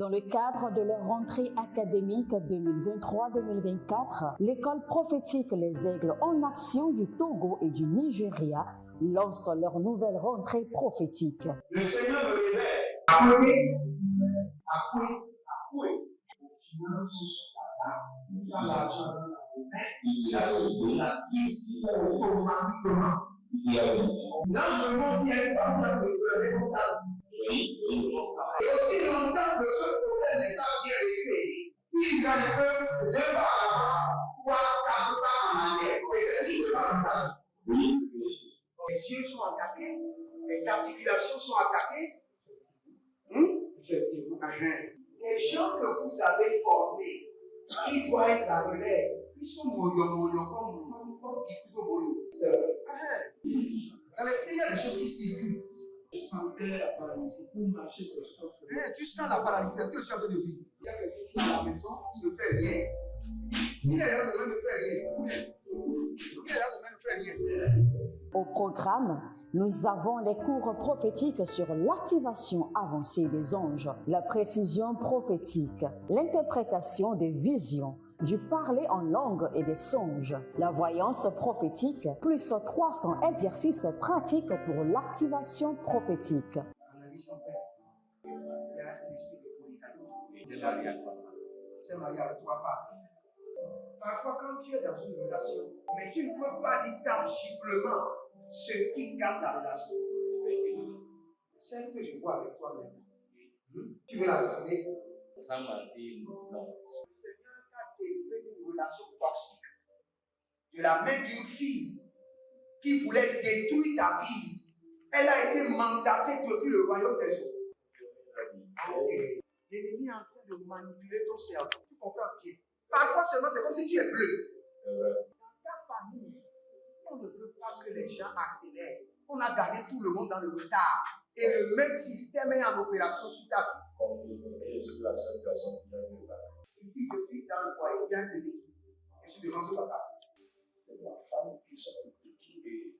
Dans le cadre de leur rentrée académique 2023-2024, l'école prophétique Les Aigles en Action du Togo et du Nigeria lance leur nouvelle rentrée prophétique. Le Seigneur me révèle. Appuyez. Vos finances sont à dans l'argent dans la vie automatiquement. L'enseignement vient comme ça de pleurer comme ça. Et aussi longtemps que ce problème n'est pas bien réglé, il y a le peuple de 2 pas à l'avant, 3, 4 pas en arrière. Et c'est tout ce pas ça. Les yeux sont attaqués, les articulations sont attaquées. Effectivement. Les gens que vous avez formés, qui doivent être la relève, ils sont moyo comme plutôt moyo. C'est vrai. Il y a des choses qui circulent. Je sentais la paralysie pour marcher sur ce corps. Tu sens la paralysie, c'est ce que je suis en train de dire. Il y a quelqu'un qui est à la maison, il ne fait rien. Il est là, il ne fait rien. Au programme, nous avons les cours prophétiques sur l'activation avancée des anges, la précision prophétique, l'interprétation des visions, du parler en langue et des songes, la voyance prophétique, plus 300 exercices pratiques pour l'activation prophétique. Analyse ton père. Il y a un esprit de polygamie. C'est marié à 3 femmes. Parfois, quand tu es dans une relation, mais tu ne peux pas dire tangiblement ce qui garde la relation. Celle que je vois avec toi maintenant. Tu veux la garder? Sans mentir, non. Délivré d'une relation toxique, de la main d'une fille qui voulait détruire ta vie. Elle a été mandatée depuis le royaume des eaux. L'ennemi est en train de manipuler ton cerveau. Tu comprends bien? Parfois seulement, c'est comme si tu es bleu. C'est vrai. Dans ta famille, on ne veut pas que les gens accélèrent. On a gagné tout le monde dans le retard. Et le même système est en opération sur ta vie. Je suis la seule personne qui a vu ça. Une fille de fille dans le foyer, bien déséquilibrée. Je suis devant ce papa. C'est ma femme qui s'occupe de tout et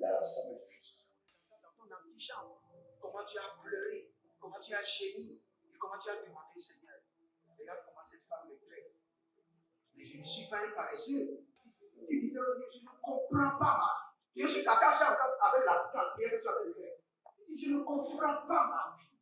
là, ça me frustre. Dans ton antichambre, comment tu as pleuré, comment tu as gémi et comment tu as demandé au Seigneur. Regarde comment cette femme me traite. Mais je ne suis pas un paresseux. Tu disais, je ne comprends pas ma vie. Je suis attaché avec la prière que tu as fait de faire. Je ne comprends pas ma vie.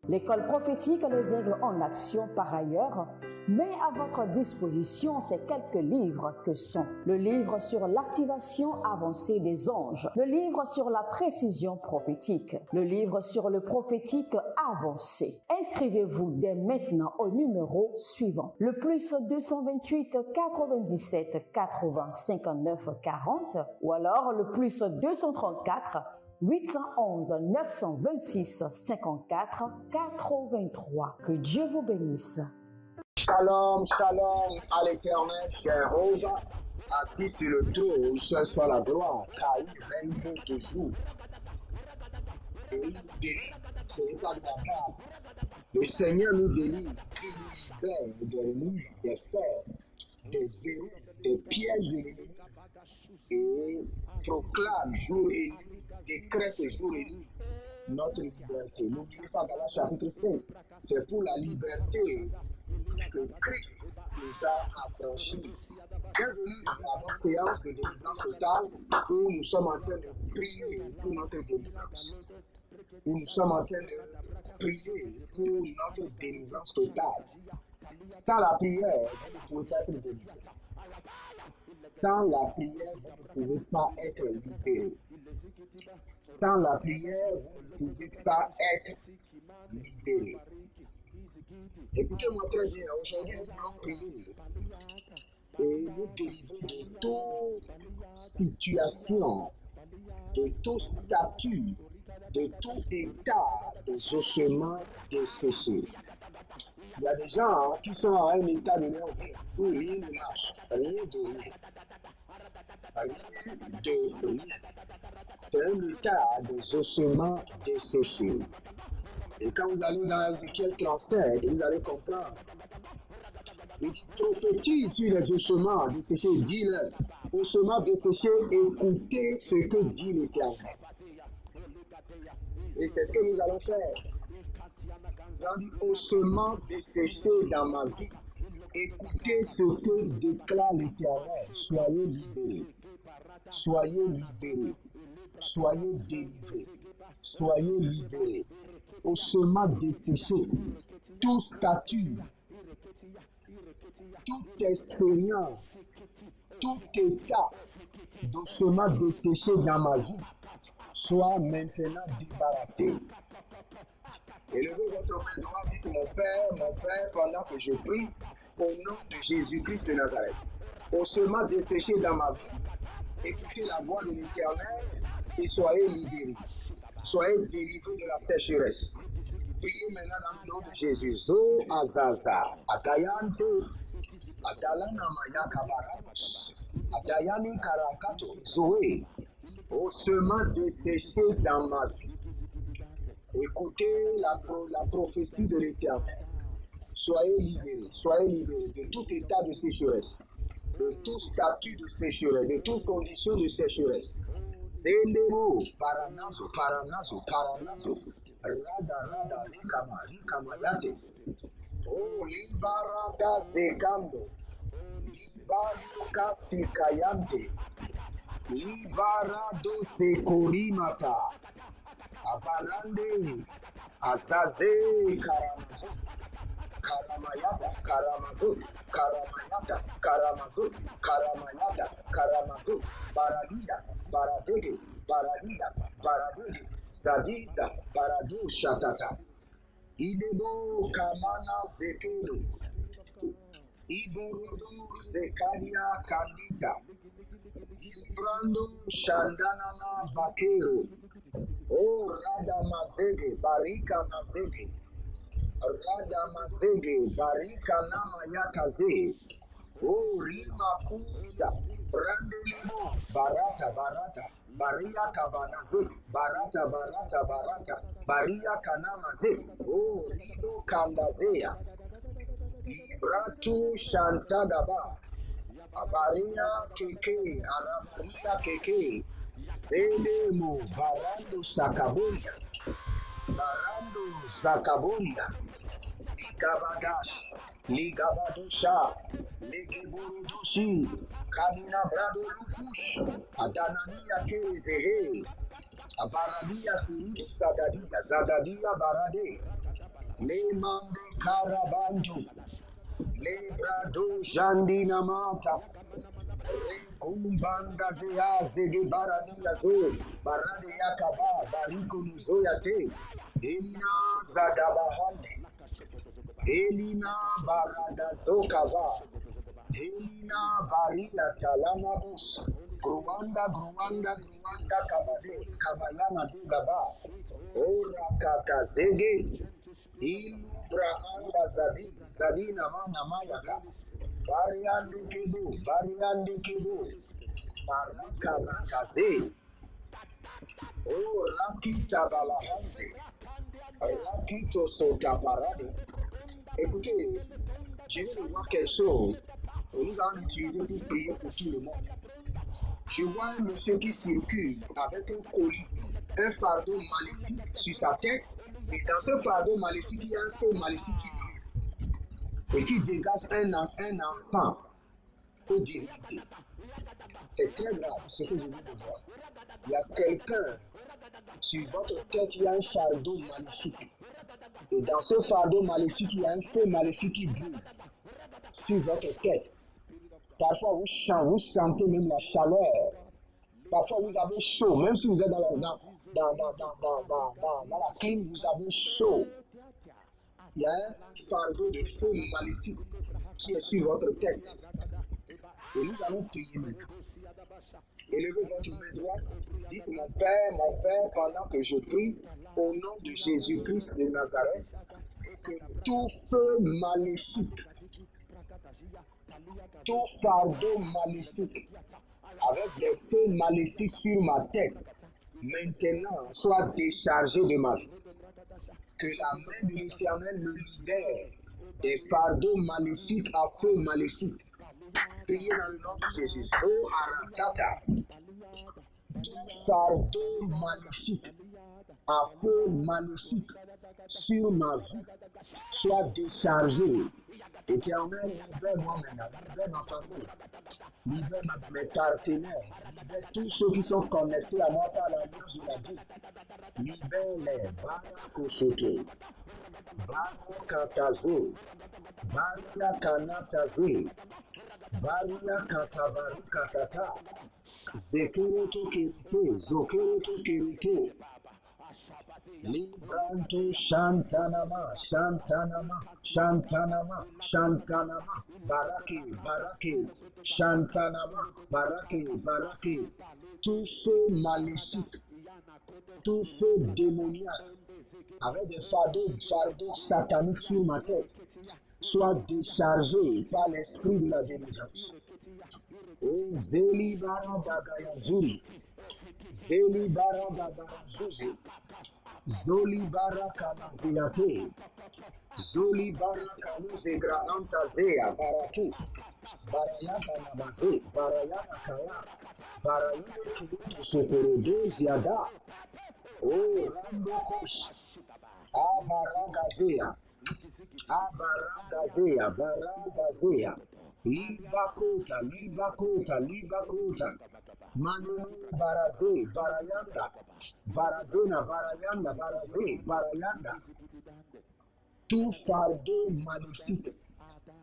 L'école prophétique Les Aigles en Action, par ailleurs, met à votre disposition ces quelques livres que sont le livre sur l'activation avancée des anges, le livre sur la précision prophétique, le livre sur le prophétique avancé. Inscrivez-vous dès maintenant au numéro suivant, le +228 97 80 59 40 ou alors le +234 811 926 54 83. Que Dieu vous bénisse. Shalom, shalom à l'éternel, Jéhovah, assis sur le trône, seul soit la gloire, car il règne pour toujours. Et il nous délivre, ce n'est pas de la part. Le Seigneur nous délivre, il nous libère des livres, des fers, des verrous, des pièges de l'ennemi. Et proclame jour et nuit, décrète jour et nuit notre liberté. N'oubliez pas Galates chapitre 5, c'est pour la liberté que Christ nous a affranchis. Bienvenue à votre séance de délivrance totale où nous sommes en train de prier pour notre délivrance. Où nous sommes en train de prier pour notre délivrance totale. Sans la prière, vous ne pouvez pas être délivré. Sans la prière, vous ne pouvez pas être libéré. Sans la prière, vous ne pouvez pas être libéré. Écoutez-moi très bien, aujourd'hui nous allons prier et nous délivrer de toute situation, de tout statut, de tout état des ossements desséchés. Il y a des gens qui sont à un état de leur vie où rien ne marche, rien de rien. Rien de rien. C'est un état des ossements desséchés. Et quand vous allez dans Ézéchiel 37, vous allez comprendre. Il prophétise sur les ossements desséchés, dis-leur, ossements desséchés, écoutez ce que dit l'Éternel. C'est ce que nous allons faire. entendu ossements desséchés dans ma vie. Écoutez ce que déclare l'Éternel. Soyez libérés. Soyez libérés. Soyez délivrés. Soyez libérés. Ossements desséchés. Tout statut, toute expérience, tout état d'ossements desséchés dans ma vie soit maintenant débarrassé. Élevez votre main droite, dites mon Père, pendant que je prie, au nom de Jésus-Christ de Nazareth. Ossements desséchés dans ma vie, écoutez la voix de l'Éternel et soyez libérés. Soyez délivrés de la sécheresse. Priez maintenant dans le nom de Jésus. Zo Azaza, Atayante, Atalana Mayaka Baranos, Atayani Karakato, Zoé, ossements desséchés dans ma vie. Écoutez la prophétie de l'Éternel. Soyez libérés de tout état de sécheresse, de tout statut de sécheresse, de toute condition de sécheresse. Sendero, Paranazo, Rada, Rikama, Yate. Oh, Libarada Zekando, Libaruka Sikayante, Libarado Sekorimata, Abalande, Azaze Karamazo, Karamazo, Baradia, Zadiza, Baradu Shatata, Idebo Kamana Zekedo, Iborodo Zekaria Kandita, Ibrando Shandanana Bakero, O Rada Mazege, Barika Mazege, Barika Nama Yakaze, O Rima Kuza, Brandelimo, Barata, Baria Kabanaze, Barata, Baria Kanamaze, O Rido Kambazea, Libratu Shantagaba, Abaria Keke, Arabaria Keke, Selemo, Barando Zakaboria, Ligabadusha, Legeburudushi, Kanina Brado Lukush, Adanania Kerezehe, Abaradia Kurudu Zagadia Barade, Lemande Karabandu, Lebrado Jandina Mata, Kumbanda Zea Zege Baradia Zo, Barade Yakaba, Bariko Nuzoyate, Elina Zagabahande, Elina Barada Zokava, Elina Baria Talanabus, Gruanda Kabade, Kabayana Dugaba, Ora Kakazege, Ilu Brahanda Zadina Mana Mayaka, Bariande Kibu, Baraka Bakaze, O Rakita Balahanze, Rakito Sotaparade. Écoutez, je viens de voir quelque chose que nous allons utiliser pour prier pour tout le monde. Je vois un monsieur qui circule avec un colis, un fardeau maléfique sur sa tête, et dans ce fardeau maléfique, il y a un feu maléfique qui brûle et qui dégage un encens aux divinités. C'est très grave ce que je viens de voir. Il y a quelqu'un, sur votre tête, il y a un fardeau maléfique. Et dans ce fardeau maléfique, il y a un feu maléfique qui brûle sur votre tête. Parfois, vous sentez même la chaleur. Parfois, vous avez chaud. Même si vous êtes dans la clim, vous avez chaud. Il y a un fardeau de feu maléfique qui est sur votre tête. Et nous allons prier maintenant. Élevez votre main droite. Dites mon Père, pendant que je prie, au nom de Jésus-Christ de Nazareth, que tout feu maléfique, tout fardeau maléfique, avec des feux maléfiques sur ma tête, maintenant soit déchargé de ma vie. Que la main de l'Éternel me libère des fardeaux maléfiques à feu maléfique. Priez dans le nom de Jésus. Oh Aratata, tout fardeau maléfique à feu maléfique sur ma vie, soient déchargés. Éternel, libère-moi maintenant, libère ma famille, libère mes partenaires, libère tous ceux qui sont connectés à moi par l'alliance de la vie. Libère-les, Barakosoto, Barakatazo, Baria Kanataze, Baria Katavaru Katata, Zekeroto Kerite, Zokeroto Kerito, Libranto Shantanama, Shantanama, Shantanama, Shantanama, Barake, Barake, Shantanama, Barake, Barake, tout feu maléfique, tout feu démoniaque, avec des fardeaux sataniques sur ma tête, soit déchargé par l'esprit de la délivrance. Oh, Zeli Baradagayazuri, Zeli Baradagayazuzi, Zoli Barakanazeate, Zoli Barakanuzegra Antazea Baratu, Barayaka Namaze, Barayana Kaya, Barayana Kiruto Sokorodo Ziada, Oh, Rambokosh, Abaragazea, Abaragazea, Baragazea, Libakota, Libakota, Libakota, Manu Baraze, Barayanda, Barazena, Barayanda, Baraze, Barayanda. Tout fardeau maléfique,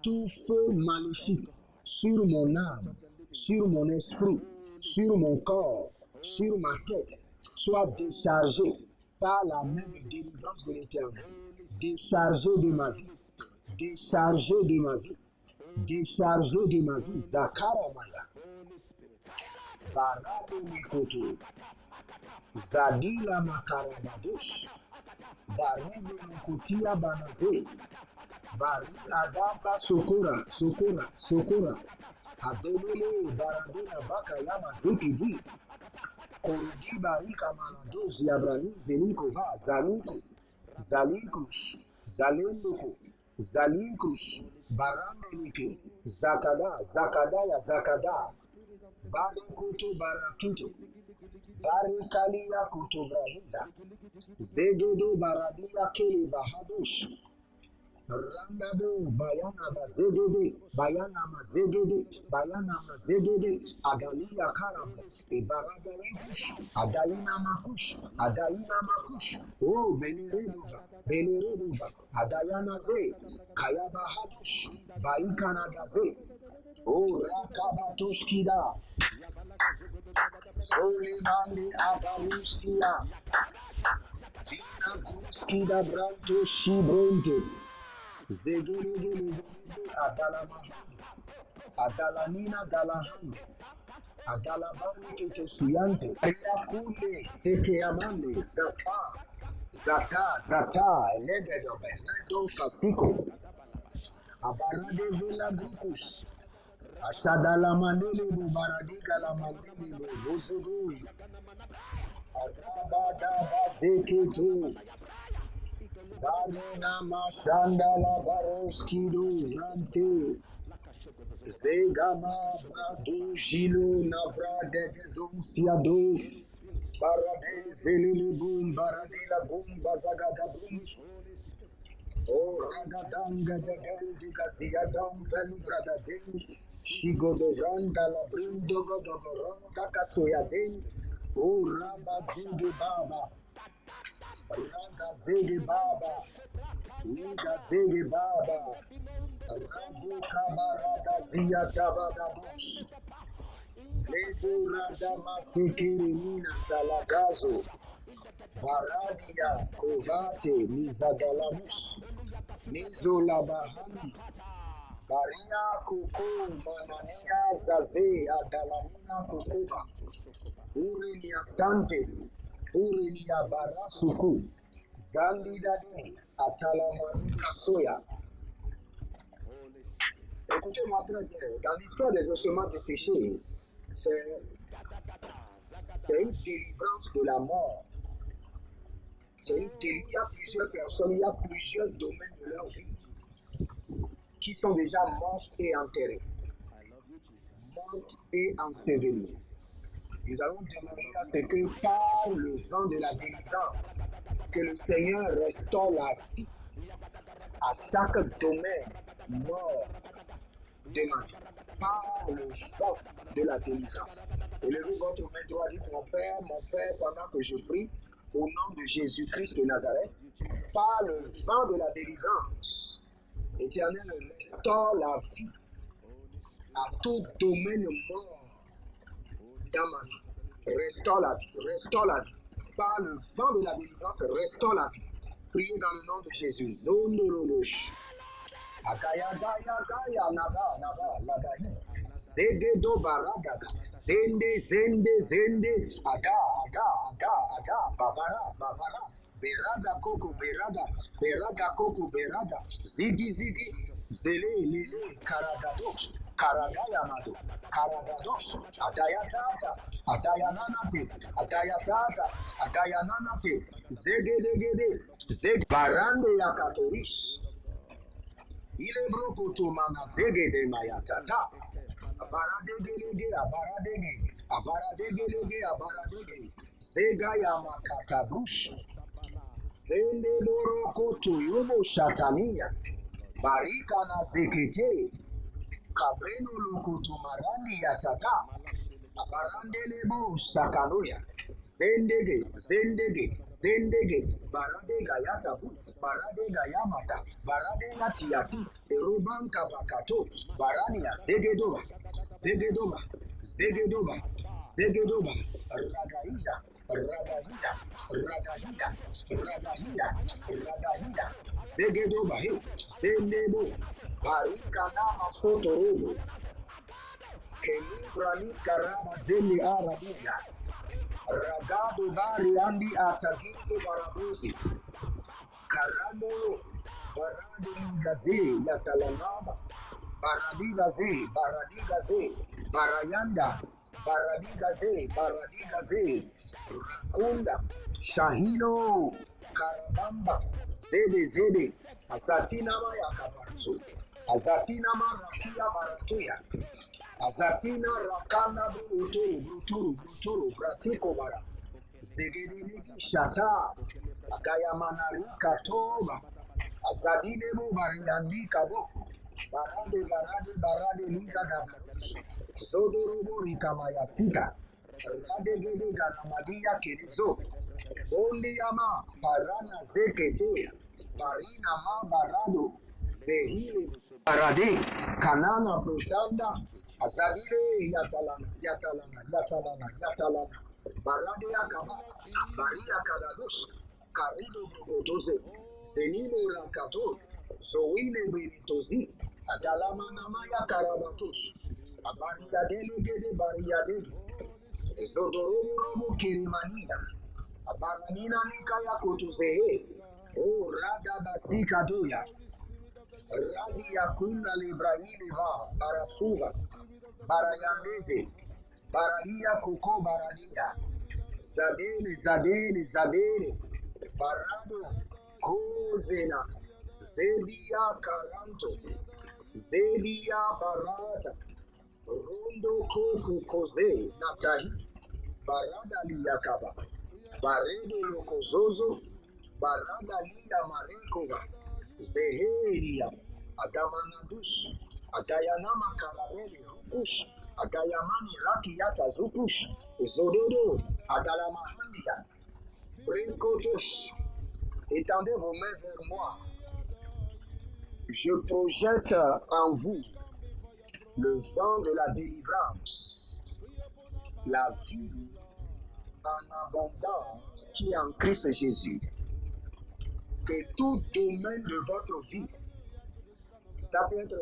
tout feu maléfique sur mon âme, sur mon esprit, sur mon corps, sur ma tête, soit déchargé par la main de délivrance de l'Éternel. Déchargé de ma vie, déchargé de ma vie, déchargé de ma vie. Zakaramaya, Barado Mikoto, Zadila Makarabadosh, Barigo Mukotia Banaze, Bari Agamba Sokora, Sokora, Sokora, Adelele Baradona Bakayama Zekidi, Korudi Barika Malado Ziabrani Zenikova, Zaluko, Zalikush, Zalenduko, Zalikush, Barandelike, Zakada, Zakadaya, Zakada, Barikoto Barakito, Barikalia Kotobrahila, Zegedo Baradia Keli Bahadush, Randabo Bayana Mazegede, Bayana Mazegede, Bayana Mazegede, Agalia Karab, Ebarada Ikush, Adaina Makush, Adaina Makush, Oh Beleredova, Beleredova, Adayana Ze, Kayaba Hadush, Baikana Gaze, Oh Rakabatoshkida, Solimandi Abaruskida, Fina Kruskida Branto Shibronte, Zegele Adalamahandi, Adalanina Dalahandi, Adalabari Ketosuyante, Ayakunde, Sekeamande, Zata, Zata, Zata, Legedobe, Ledo Fasiko, Abarade Villa Grucus, Ashadala Mandele, Baradiga la Mandele, Bozegui, Arabada Bazeketu, Danina Mashandala Baroskido, Vrante, Zegama, Brado, Gilo, Navra, Dedon, Siado, Barade, Zelili Boom, Baradila Boom, Bazagada Boom, O Ragadanga, the Gandiga, Ziadam, Velu Bradadin, Shigo de Vranda, La Brindo, Godoranda, Kasoyadin, O Rabazigi Baba, Raga Zigi Baba, Liga Zigi Baba, Radu Kabarada Zia Tabada Bush, Ledu Rada Masekirinina Talagazo, Baradia Kovate Nizadalamus, Nizola Bahandi, Baria Koko Manania Zaze Adalamina Kokoba, Urinia Sante, Urinia Barasuku, Zandi Dadi, Atalamaruka Soya. Écoutez-moi très bien, dans l'histoire des ossements desséchés, c'est une délivrance de la mort. Il y a plusieurs personnes, il y a plusieurs domaines de leur vie qui sont déjà mortes et enterrées, mortes et ensevelies. Nous allons demander à ce que par le vent de la délivrance, que le Seigneur restaure la vie à chaque domaine mort de ma vie par le vent de la délivrance. Élevez votre main droite, dites mon Père, pendant que je prie, au nom de Jésus-Christ de Nazareth, par le vent de la délivrance. Éternel, restaure la vie à tout domaine mort dans ma vie. Restaure la vie, restaure la vie. Par le vent de la délivrance, restaure la vie. Priez dans le nom de Jésus. Zondorolosh. Agaya, gaya, gaya, nava, nava, lagahi. Segedo baragaga. Zende, zende, zende. Aga, aga, aga, aga. Babara, babara. Berada koko, berada. Berada koko, berada. Zigi, zigi. Zele, lele, karagadosh. Karagaya mado. Karagadosh. Adaya tata. Adaya nanate. Adaya tata. Adaya nanate. Zegedegede. Zeg barande yakatorish. Ile brokoto mana zegede mayatata. Abaradegelege, abaradege. Abaradegelege, abaradege. Zegaya makatabush. Sende borokoto yobo shatania. Barika na zekete. Kabreno lokoto marandi yatata. Abarandelebo sakanoya. Zendege, zendege, zendege, baradega yatabu, baradega yamata, baradega tiati, erubanka bakato, barania, zegedoba, zegedoba, zegedoba, zegedoba, ragahida, ragahida, ragahida, ragahida, ragahida, zegedoba, he, zendebo, barika nama sotorobo, kemibrani karaba zeli arabiya, Ragado bari andi atagizo barabusi. Karamo barade ligaze yatalanama. Baradigaze, baradigaze, barayanda. Baradigaze, baradigaze. Rakunda, Shahino, Karabamba, Zede Zede. Azatina maya kabarizo. Azatina marakia baratuya. Azatina rakana bruturu bratiko bara. Zegedinigi shata. Agaya manarika toba. Azadine mo bariandika bo. Barade liga da barus. Zodorobo rika mayasika. Rade gede ganamadia kerizo. Ondi yama barana zeketoya. Barina ma barado. Zehile barade. Kanana brutanda. Azadile yatalana. Barade yakaba, baria kadados, karido brogotoze, zenimo rakato, zoine beritozi, adalama namaya karabatos, abaria delegede baria dege, zodoromo kirimania, abaranina nikaya kutuzehe, o rada basika doya, radia kunda librahili va, barasuva, barayandeze, baradia kuko baradia, zadene, barado, kozena, zedia karanto, zedia barata, rondo koko koze, natahi, barada liyakaba, baredo lokozozo, barada liya marekova, zeheria, adamanadus, adayanama karabeli hukush, adayamani raki yata zukush, zododo, adalamahandia, brinkotosh. Étendez vos mains vers moi. Je projette en vous le vent de la délivrance, la vie en abondance qui est en Christ Jésus. Que tout domaine de votre vie, ça peut être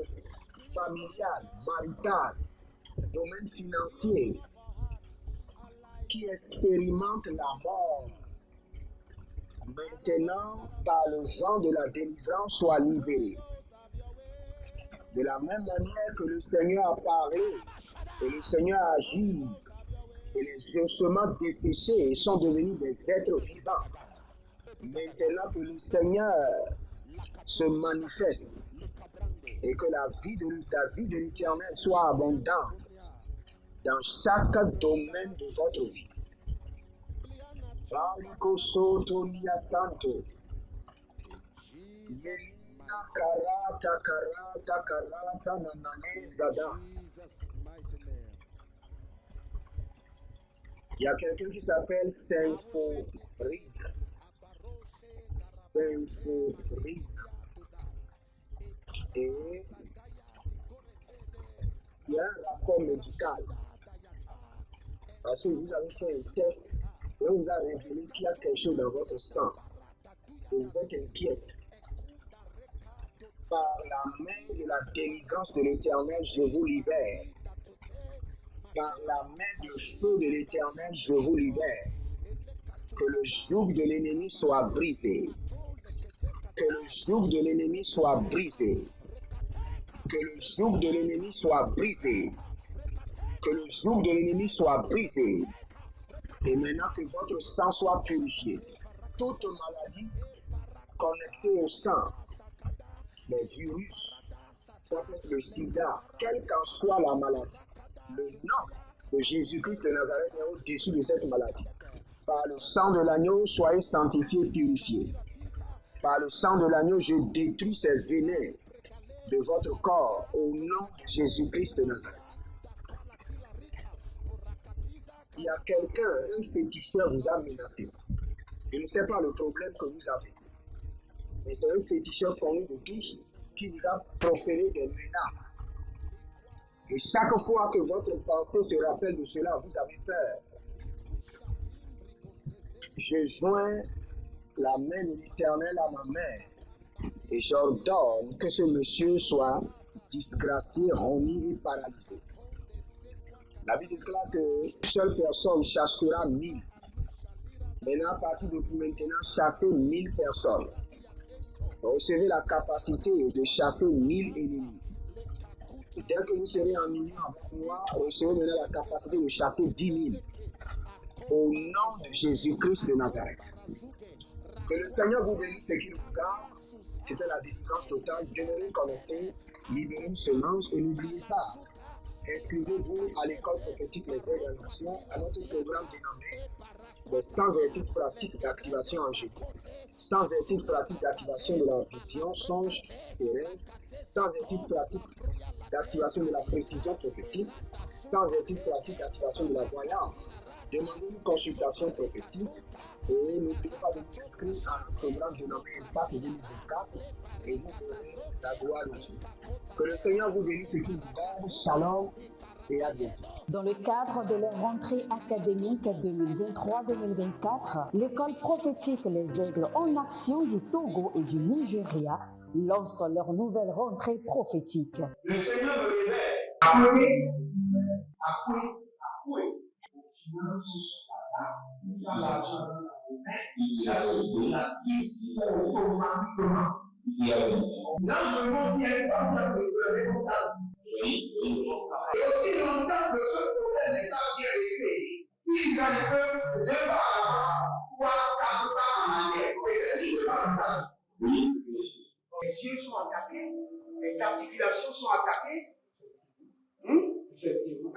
familial, marital, domaine financier, qui expérimente la mort, maintenant, par le vent de la délivrance, soit libéré. De la même manière que le Seigneur a parlé et le Seigneur a agi, et les ossements desséchés sont devenus des êtres vivants. Maintenant que le Seigneur se manifeste et que la vie de l'Éternel soit abondante dans chaque domaine de votre vie. Baliko soto nia santo. Yeli Karata, karata, karata, nanane, zada. Il y a quelqu'un qui s'appelle Symphorie. Symphorie. Et il y a un rapport médical. Parce que vous avez fait un test et on vous a révélé qu'il y a quelque chose dans votre sang. Et vous êtes inquiète. Par la main de la délivrance de l'Éternel, je vous libère. Par la main de feu de l'Éternel, je vous libère. Que le joug de l'ennemi soit brisé. Que le joug de l'ennemi soit brisé. Que le joug de l'ennemi soit brisé. Que le joug de l'ennemi soit brisé. Et maintenant que votre sang soit purifié. Toute maladie connectée au sang, les virus, ça peut être le sida, quelle qu'en soit la maladie. Le nom de Jésus-Christ de Nazareth est au-dessus de cette maladie. Par le sang de l'agneau, soyez sanctifiés, purifiés. Par le sang de l'agneau, je détruis ces vénins de votre corps au nom de Jésus-Christ de Nazareth. Il y a quelqu'un, un féticheur vous a menacé. Je ne sais pas le problème que vous avez. Mais c'est un féticheur connu de tous qui vous a proféré des menaces. Et chaque fois que votre pensée se rappelle de cela, vous avez peur. Je joins la main de l'Éternel à ma main et j'ordonne que ce monsieur soit disgracié, remis et paralysé. La Bible déclare que une seule personne chassera 1000. Maintenant, à partir de maintenant, chassez 1000 personnes. Vous recevez la capacité de chasser 1000 ennemis. Et dès que vous serez en union avec moi, vous recevez maintenant la capacité de chasser 10 000. Au nom de Jésus-Christ de Nazareth. Que le Seigneur vous bénisse et qu'il vous garde. C'était la délivrance totale. Demeurez connectés, libérez une semence et n'oubliez pas, inscrivez-vous à l'école prophétique Les Aigles en Action, à notre programme dénommé les 100 exercices pratiques d'activation angélique, 100 exercices pratiques d'activation de la vision, songe et rêve, 100 exercices pratiques d'activation de la précision prophétique, 100 exercices pratiques d'activation de la voyance. Demandez une consultation prophétique et n'oubliez pas de vous inscrire à un programme dénommé Impact 2024 et vous ferez la gloire de Dieu. Que le Seigneur vous bénisse et qu'il vous garde. Shalom et à bientôt. Dans le cadre de leur rentrée académique 2023-2024, l'école prophétique Les Aigles en Action du Togo et du Nigeria lance leur nouvelle rentrée prophétique. Le Seigneur me révèle. Appuyez. Finances, il a l'argent dans la main, il a le donatif automatiquement. Là, je montre qu'il y a une partie de comme ça. Et aussi longtemps que ce problème n'est pas bien réglé, il y a un peu de pas à l'avant, 3, 4 pas en arrière. Et c'est pas comme ça. Les yeux sont attaqués, les articulations sont attaquées. Effectivement.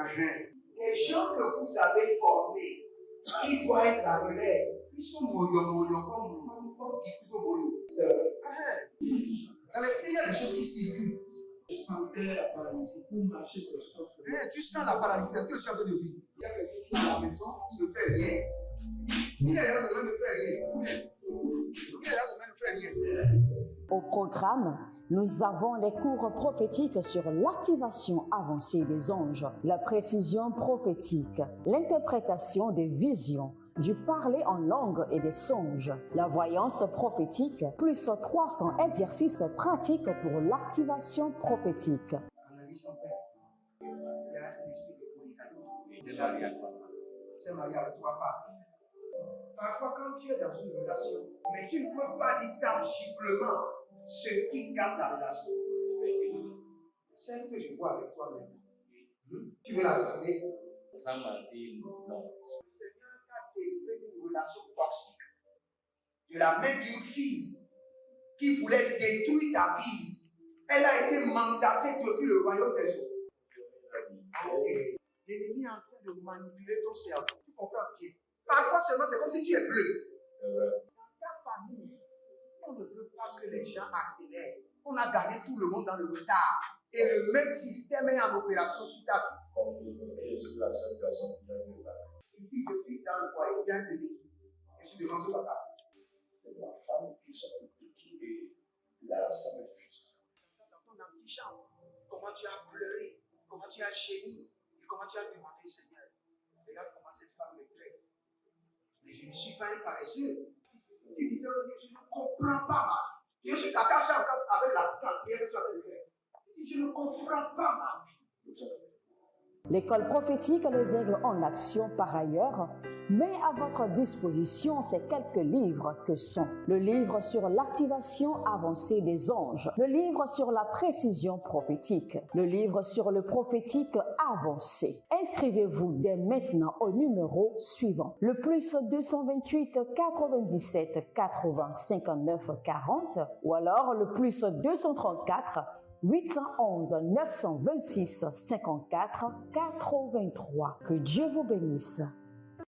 Les gens que vous avez formés, qui doivent être la relève, ils sont moyons comme plutôt moyons. C'est vrai. Dans les pays, il y a des choses qui circulent. Je sentais la paralysie pour marcher sur ce sport. Tu sens la paralysie, c'est ce que je suis en train de dire. Il y a quelqu'un qui est à la maison, qui ne fait rien. Il est là, ça ne fait rien. Il est là, ça ne fait rien. Au programme, nous avons les cours prophétiques sur l'activation avancée des anges, la précision prophétique, l'interprétation des visions, du parler en langue et des songes, la voyance prophétique, plus 300 exercices pratiques pour l'activation prophétique. Analyse son père. Il y a un esprit de polygamie. C'est marié à 3 femmes. Parfois, quand tu es dans une relation, mais tu ne peux pas dire tangiblement ce qui garde la relation. Celle que je vois avec toi même. Tu veux la regarder? Sans mentir, non. Le Seigneur t'a délivré d'une relation toxique. De la main d'une fille qui voulait détruire ta vie. Elle a été mandatée depuis le royaume des eaux. Okay. L'ennemi est en train de manipuler ton cerveau. Tu comprends bien? Parfois seulement, c'est comme si tu es bleu. C'est vrai. Dans ta famille, on ne veut pas que les gens accélèrent. On a gardé tout le monde dans le retard. Et le même système est en opération sur ta vie. Et je suis la seule personne qui a vu ça. Une fille de fille dans le foyer, il y a des équipes. Je suis devant ce papa. C'est ma femme qui s'occupe de tout et là, ça me frustre. Dans ton antichambre, comment tu as pleuré, comment tu as gémi et comment tu as demandé, Seigneur, regarde comment cette femme me traite. Mais je ne suis pas un paresseux. Tu disais, je ne comprends pas ma vie. Je suis d'accord avec la prière que tu as fait faire. Je ne comprends pas ma vie. L'école prophétique Les Aigles en Action, par ailleurs, met à votre disposition ces quelques livres que sont le livre sur l'activation avancée des anges, le livre sur la précision prophétique, le livre sur le prophétique avancé. Inscrivez-vous dès maintenant au numéro suivant, le plus 228 97 80 59 40 ou alors le plus 234 811 926 54 83. Que Dieu vous bénisse.